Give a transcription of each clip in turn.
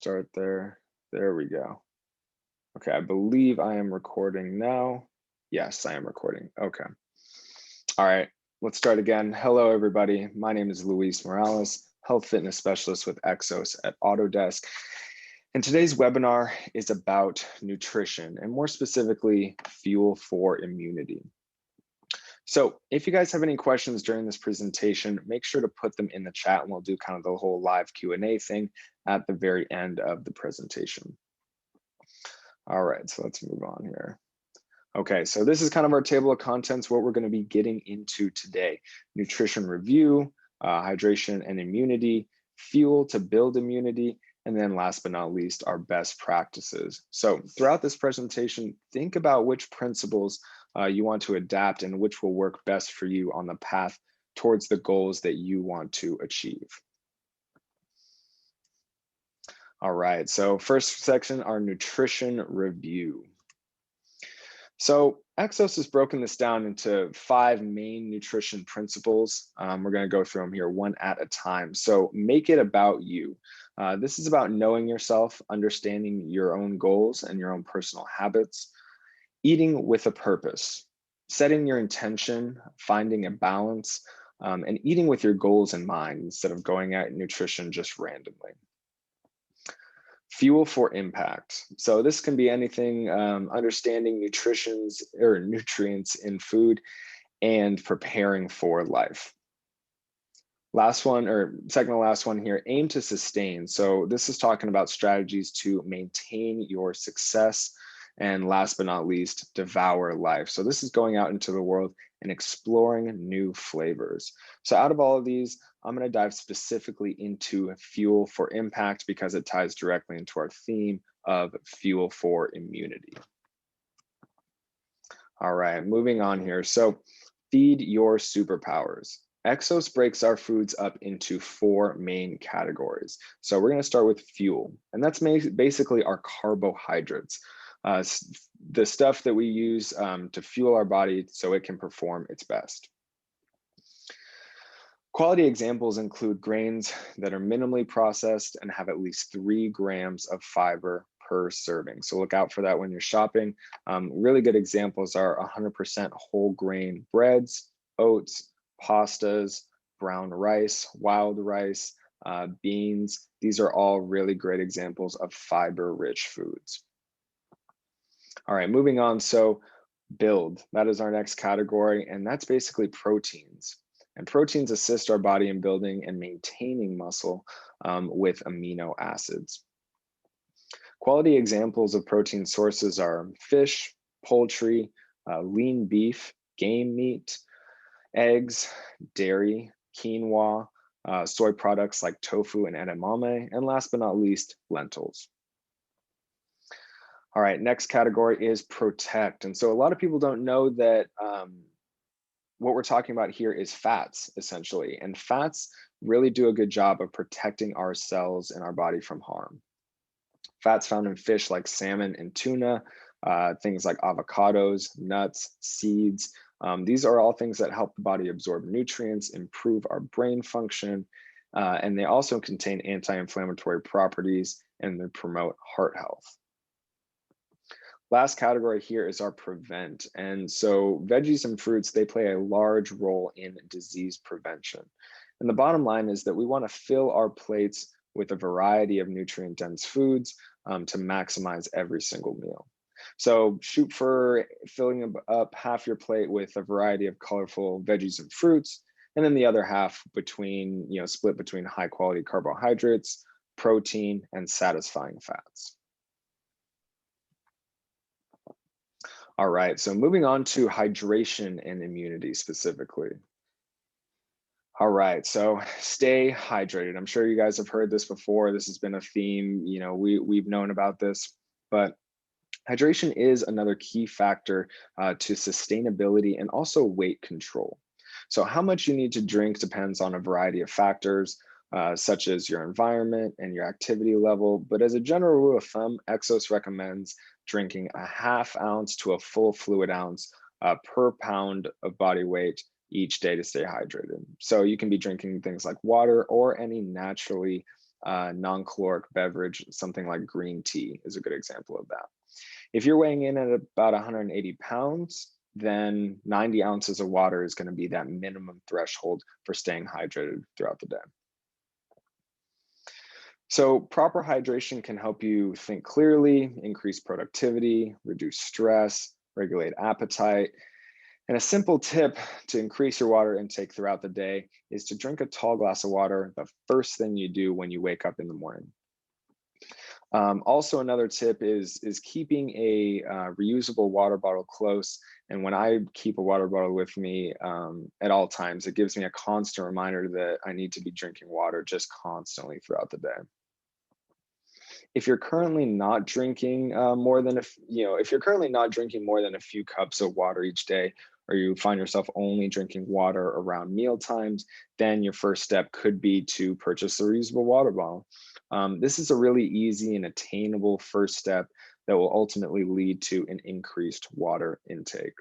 start there. There we go. Okay, I believe I am recording now. Yes, I am recording. Okay. All right, let's start again. Hello, everybody. My name is Luis Morales, health fitness specialist with Exos at Autodesk. And today's webinar is about nutrition and more specifically, fuel for immunity. So if you guys have any questions during this presentation, make sure to put them in the chat and we'll do kind of the whole live Q&A thing at the very end of the presentation. All right, so let's move on here. Okay, so this is kind of our table of contents, what we're going to be getting into today. Nutrition review, hydration and immunity, fuel to build immunity, and then last but not least, our best practices. So throughout this presentation, think about which principles you want to adapt and which will work best for you on the path towards the goals that you want to achieve. All right, so first section, our nutrition review. So Exos has broken this down into 5 main nutrition principles. We're going to go through them here one at a time. So make it about you. This is about knowing yourself, understanding your own goals and your own personal habits, eating with a purpose, setting your intention, finding a balance, and eating with your goals in mind instead of going at nutrition just randomly. Fuel for impact. So this can be anything, understanding nutrients in food and preparing for life. Last one, or second to last one here, aim to sustain. So this is talking about strategies to maintain your success. And last but not least, devour life. So this is going out into the world and exploring new flavors. So out of all of these, I'm going to dive specifically into fuel for impact because it ties directly into our theme of fuel for immunity. All right, moving on here. So feed your superpowers. Exos breaks our foods up into 4 main categories. So we're going to start with fuel, and that's basically our carbohydrates. The stuff that we use to fuel our body so it can perform its best. Quality examples include grains that are minimally processed and have at least 3 grams of fiber per serving. So look out for that when you're shopping. Really good examples are 100% whole grain breads, oats, pastas, brown rice, wild rice, beans. These are all really great examples of fiber-rich foods. All right, moving on. So build, that is our next category, and that's basically proteins. And proteins assist our body in building and maintaining muscle with amino acids. Quality examples of protein sources are fish, poultry, lean beef, game meat, eggs, dairy, quinoa, soy products like tofu and edamame, and last but not least, lentils. All right, next category is protect. And so a lot of people don't know that what we're talking about here is fats, essentially. And fats really do a good job of protecting our cells and our body from harm. Fats found in fish like salmon and tuna, things like avocados, nuts, seeds. These are all things that help the body absorb nutrients, improve our brain function, and they also contain anti-inflammatory properties and they promote heart health. Last category here is our prevent. And so veggies and fruits, they play a large role in disease prevention. And the bottom line is that we want to fill our plates with a variety of nutrient-dense foods to maximize every single meal. So shoot for filling up half your plate with a variety of colorful veggies and fruits, and then the other half between, split between high quality carbohydrates, protein, and satisfying fats. All right, so moving on to hydration and immunity specifically. All right, so stay hydrated. I'm sure you guys have heard this before. This has been a theme, we've known about this, but hydration is another key factor to sustainability and also weight control. So how much you need to drink depends on a variety of factors, such as your environment and your activity level. But as a general rule of thumb, Exos recommends drinking a ½ ounce to a full fluid ounce per pound of body weight each day to stay hydrated. So you can be drinking things like water or any naturally non-caloric beverage, something like green tea is a good example of that. If you're weighing in at about 180 pounds, then 90 ounces of water is going to be that minimum threshold for staying hydrated throughout the day. So proper hydration can help you think clearly, increase productivity, reduce stress, regulate appetite. And a simple tip to increase your water intake throughout the day is to drink a tall glass of water the first thing you do when you wake up in the morning. Also, another tip is keeping a reusable water bottle close. And when I keep a water bottle with me at all times, it gives me a constant reminder that I need to be drinking water just constantly throughout the day. If you're currently not drinking if you're currently not drinking more than a few cups of water each day, or you find yourself only drinking water around meal times, then your first step could be to purchase a reusable water bottle. This is a really easy and attainable first step that will ultimately lead to an increased water intake.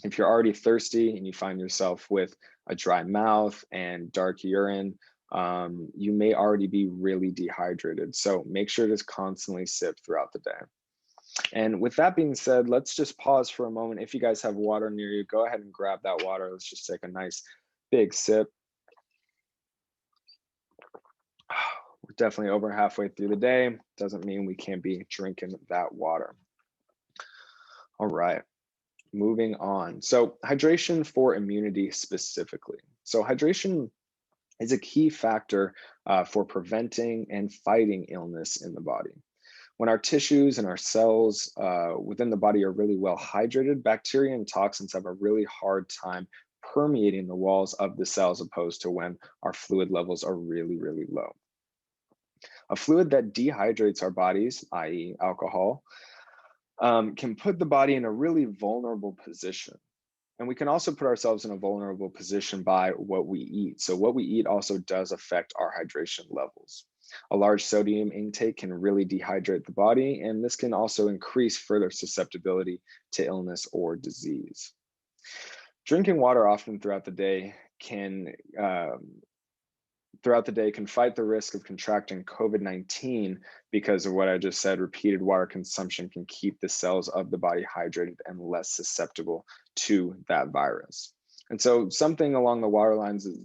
If you're already thirsty and you find yourself with a dry mouth and dark urine, you may already be really dehydrated. So make sure to constantly sip throughout the day. And with that being said, let's just pause for a moment. If you guys have water near you, go ahead and grab that water. Let's just take a nice big sip. We're definitely over halfway through the day. Doesn't mean we can't be drinking that water. All right, moving on. So hydration for immunity specifically. So hydration is a key factor for preventing and fighting illness in the body. When our tissues and our cells within the body are really well hydrated, bacteria and toxins have a really hard time permeating the walls of the cells, opposed to when our fluid levels are really, really low. A fluid that dehydrates our bodies, i.e. alcohol, can put the body in a really vulnerable position. And we can also put ourselves in a vulnerable position by what we eat. So what we eat also does affect our hydration levels. A large sodium intake can really dehydrate the body, and this can also increase further susceptibility to illness or disease. Drinking water often throughout the day can fight the risk of contracting COVID-19 because of what I just said. Repeated water consumption can keep the cells of the body hydrated and less susceptible to that virus. And so something along the water lines is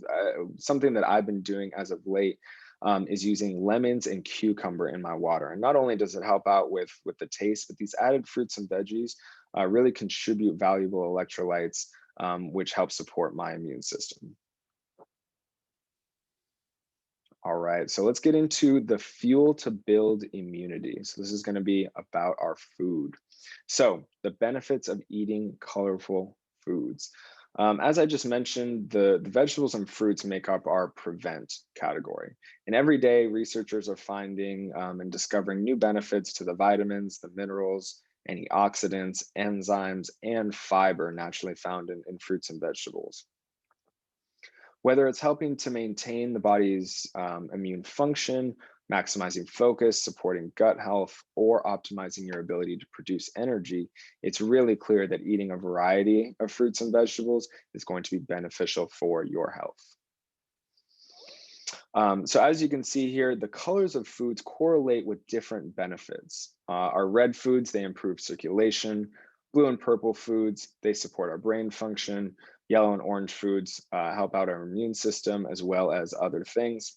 something that I've been doing as of late is using lemons and cucumber in my water. And not only does it help out with the taste, but these added fruits and veggies really contribute valuable electrolytes, which help support my immune system. All right, so let's get into the fuel to build immunity. So this is going to be about our food. So the benefits of eating colorful foods. As I just mentioned, the vegetables and fruits make up our prevent category. And every day, researchers are finding and discovering new benefits to the vitamins, the minerals, antioxidants, enzymes, and fiber naturally found in fruits and vegetables. Whether it's helping to maintain the body's immune function, maximizing focus, supporting gut health, or optimizing your ability to produce energy, it's really clear that eating a variety of fruits and vegetables is going to be beneficial for your health. So as you can see here, the colors of foods correlate with different benefits. Our red foods, they improve circulation. Blue and purple foods, they support our brain function. Yellow and orange foods help out our immune system, as well as other things.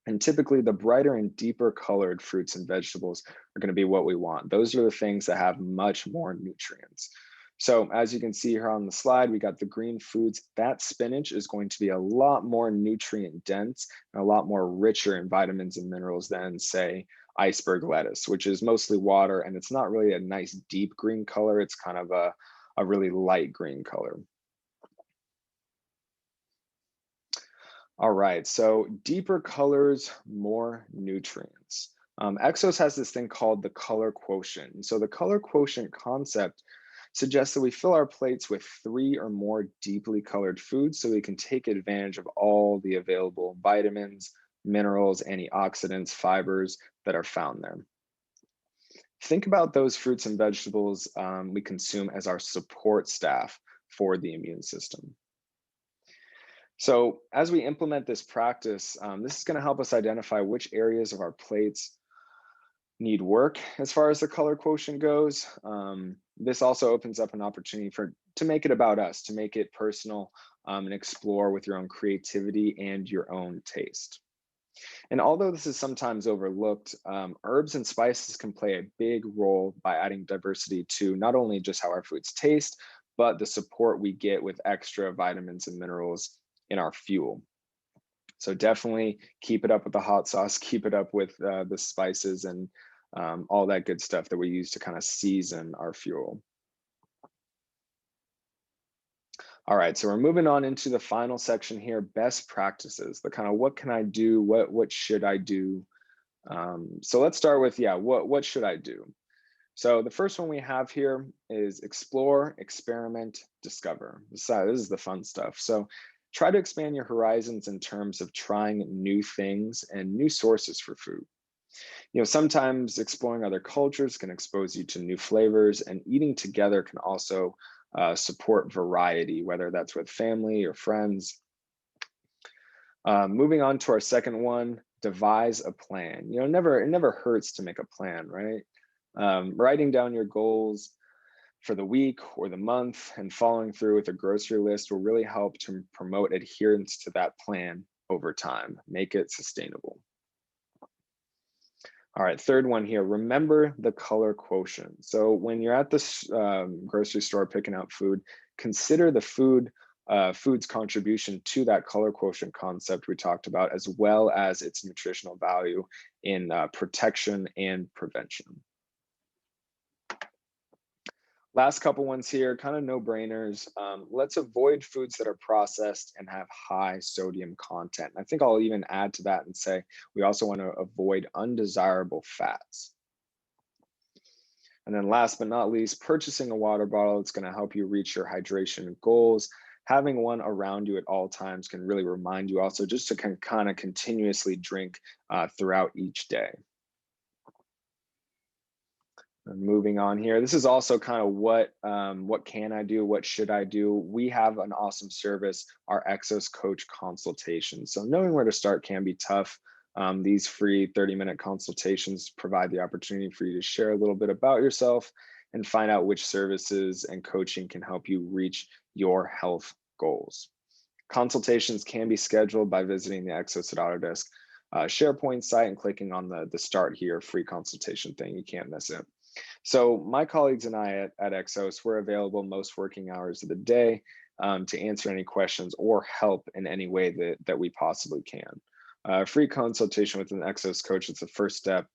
And typically the brighter and deeper colored fruits and vegetables are going to be what we want. Those are the things that have much more nutrients. So as you can see here on the slide, we got the green foods. That spinach is going to be a lot more nutrient dense and a lot more richer in vitamins and minerals than, say, iceberg lettuce, which is mostly water, and it's not really a nice deep green color. It's kind of a really light green color. All right, so deeper colors, more nutrients. Exos has this thing called the color quotient. So the color quotient concept suggests that we fill our plates with 3 or more deeply colored foods so we can take advantage of all the available vitamins, minerals, antioxidants, fibers that are found there. Think about those fruits and vegetables we consume as our support staff for the immune system. So as we implement this practice, this is going to help us identify which areas of our plates need work as far as the color quotient goes. This also opens up an opportunity to make it about us, to make it personal, and explore with your own creativity and your own taste. And although this is sometimes overlooked, herbs and spices can play a big role by adding diversity to not only just how our foods taste, but the support we get with extra vitamins and minerals in our fuel. So definitely keep it up with the hot sauce, keep it up with the spices and all that good stuff that we use to kind of season our fuel. All right, so we're moving on into the final section here, best practices, the kind of what can I do, what should I do? So let's start with, yeah, what should I do? So the first one we have here is explore, experiment, discover. This is the fun stuff. So try to expand your horizons in terms of trying new things and new sources for food. Sometimes exploring other cultures can expose you to new flavors, and eating together can also support variety, whether that's with family or friends. Moving on to our second one, devise a plan. It never hurts to make a plan, right? Writing down your goals for the week or the month and following through with a grocery list will really help to promote adherence to that plan over time, make it sustainable. All right, third one here, remember the color quotient. So when you're at the grocery store picking out food, consider the food's contribution to that color quotient concept we talked about, as well as its nutritional value in protection and prevention. Last couple ones here, kind of no-brainers. Let's avoid foods that are processed and have high sodium content. I think I'll even add to that and say we also want to avoid undesirable fats. And then last but not least, purchasing a water bottle. It's going to help you reach your hydration goals. Having one around you at all times can really remind you also just to kind of continuously drink throughout each day. And moving on here, this is also kind of what can I do, what should I do? We have an awesome service, our Exos Coach consultation. So knowing where to start can be tough. These free 30-minute consultations provide the opportunity for you to share a little bit about yourself and find out which services and coaching can help you reach your health goals. Consultations can be scheduled by visiting the Exos at Autodesk SharePoint site and clicking on the Start Here free consultation thing. You can't miss it. So my colleagues and I at Exos, we're available most working hours of the day to answer any questions or help in any way that we possibly can. Free consultation with an Exos coach is the first step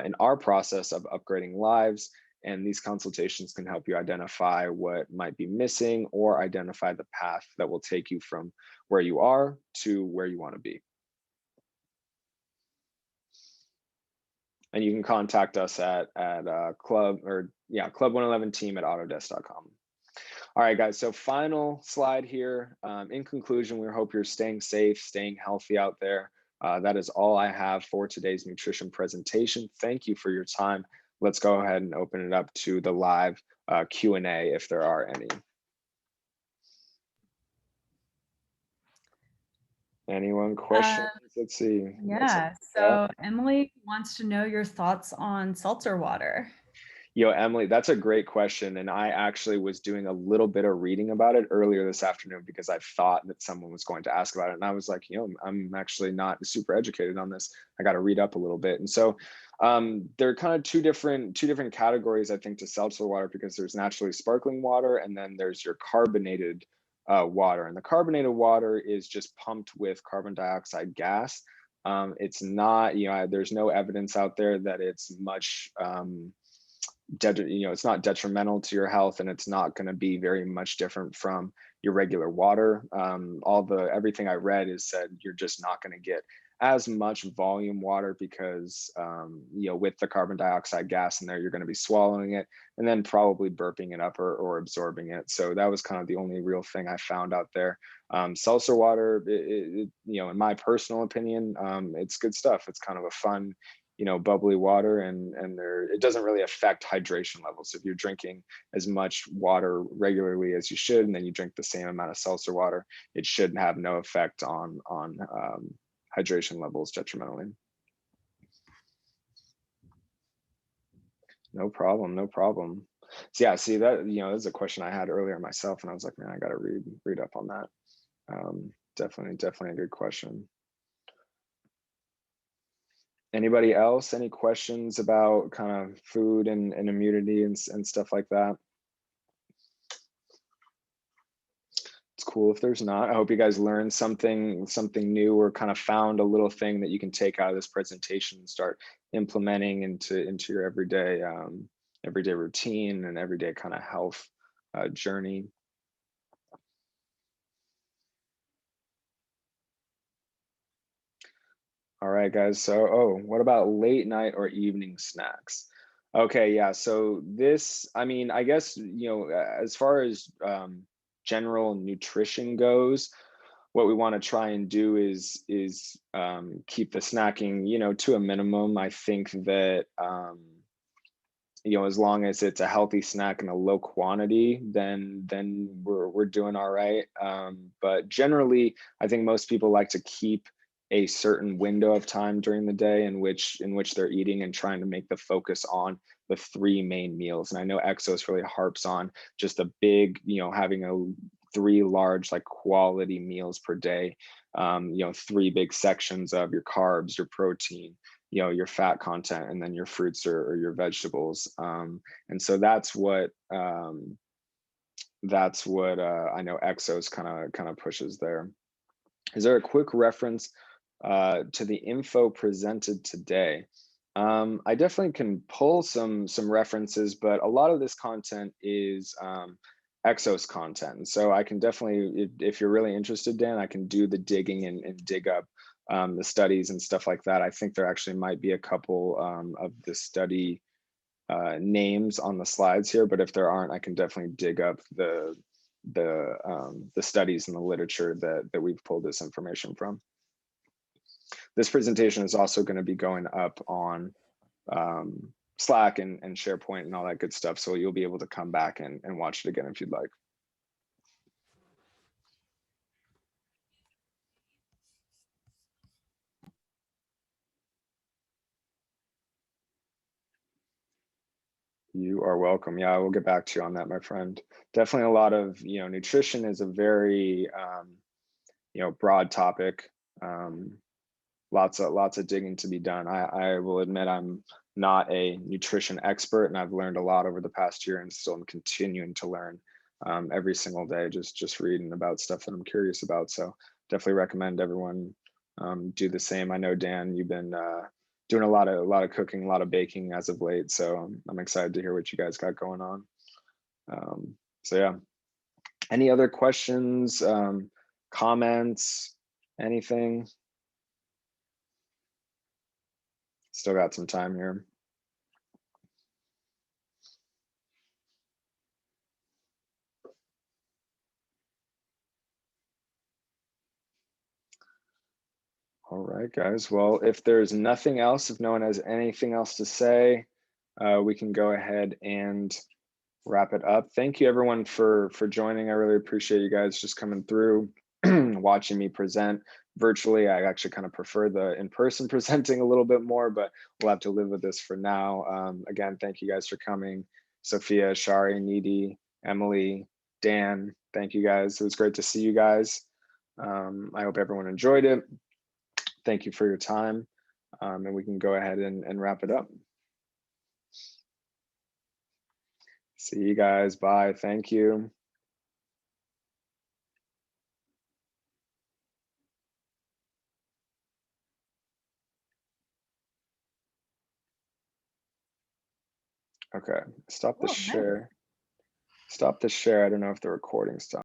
in our process of upgrading lives. And these consultations can help you identify what might be missing or identify the path that will take you from where you are to where you want to be. And you can contact us at Club 111 team at autodesk.com. All right, guys, so final slide here. In conclusion, we hope you're staying safe, staying healthy out there. That is all I have for today's nutrition presentation. Thank you for your time. Let's go ahead and open it up to the live Q&A if there are any. Anyone questions? Let's see. Yeah, so Emily wants to know your thoughts on seltzer water. Emily, that's a great question. And I actually was doing a little bit of reading about it earlier this afternoon because I thought that someone was going to ask about it. And I was like, I'm actually not super educated on this. I got to read up a little bit. And so there are kind of two different categories, I think, to seltzer water, because there's naturally sparkling water and then there's your carbonated water. And the carbonated water is just pumped with carbon dioxide gas. It's not, there's no evidence out there that it's much, it's not detrimental to your health, and it's not going to be very much different from your regular water. Everything I read is said you're just not going to get as much volume water because with the carbon dioxide gas in there, you're going to be swallowing it and then probably burping it up or absorbing it. So that was kind of the only real thing I found out there. Seltzer water, in my personal opinion, it's good stuff. It's kind of a fun, bubbly water, and it doesn't really affect hydration levels. So if you're drinking as much water regularly as you should, and then you drink the same amount of seltzer water, it should have no effect on hydration levels detrimentally. No problem, no problem. So yeah, see that, that's a question I had earlier myself, and I was like, man, I got to read up on that. Definitely a good question. Anybody else? Any questions about kind of food and immunity and stuff like that? It's cool if there's not. I hope you guys learned something new, or kind of found a little thing that you can take out of this presentation and start implementing into your everyday routine and everyday kind of health journey. All right, guys. So, what about late night or evening snacks? Okay, yeah. So this, I mean, I guess, as far as general nutrition goes, what we want to try and do is keep the snacking, to a minimum. I think that as long as it's a healthy snack in a low quantity, then we're doing all right. But generally, I think most people like to keep a certain window of time during the day in which they're eating, and trying to make the focus on the three main meals. And I know Exos really harps on just a big, having three large, like, quality meals per day. Three big sections of your carbs, your protein, your fat content, and then your fruits or your vegetables. And so that's what I know Exos kind of pushes there. Is there a quick reference to the info presented today? I definitely can pull some references, but a lot of this content is Exos content. And so I can definitely, if you're really interested, Dan, I can do the digging and dig up the studies and stuff like that. I think there actually might be a couple of the study names on the slides here, but if there aren't, I can definitely dig up the studies and the literature that we've pulled this information from. This presentation is also going to be going up on Slack and SharePoint and all that good stuff, so you'll be able to come back and watch it again if you'd like. You are welcome. Yeah, I will get back to you on that, my friend. Definitely a lot of, nutrition is a very, broad topic. Lots of digging to be done. I will admit I'm not a nutrition expert, and I've learned a lot over the past year, and still am continuing to learn every single day, just reading about stuff that I'm curious about. So definitely recommend everyone do the same. I know, Dan, you've been doing a lot of cooking, a lot of baking as of late, so I'm excited to hear what you guys got going on. So yeah, any other questions, comments, anything? Still got some time here. All right, guys. Well, if there's nothing else, if no one has anything else to say, we can go ahead and wrap it up. Thank you, everyone, for joining. I really appreciate you guys just coming through, watching me present virtually. I actually kind of prefer the in-person presenting a little bit more, but we'll have to live with this for now. Again, thank you guys for coming. Sophia, Shari, Needy, Emily, Dan, thank you guys. It was great to see you guys. I hope everyone enjoyed it. Thank you for your time, and we can go ahead and wrap it up. See you guys. Bye. Thank you. Okay, stop the share. Stop the share. I don't know if the recording stopped.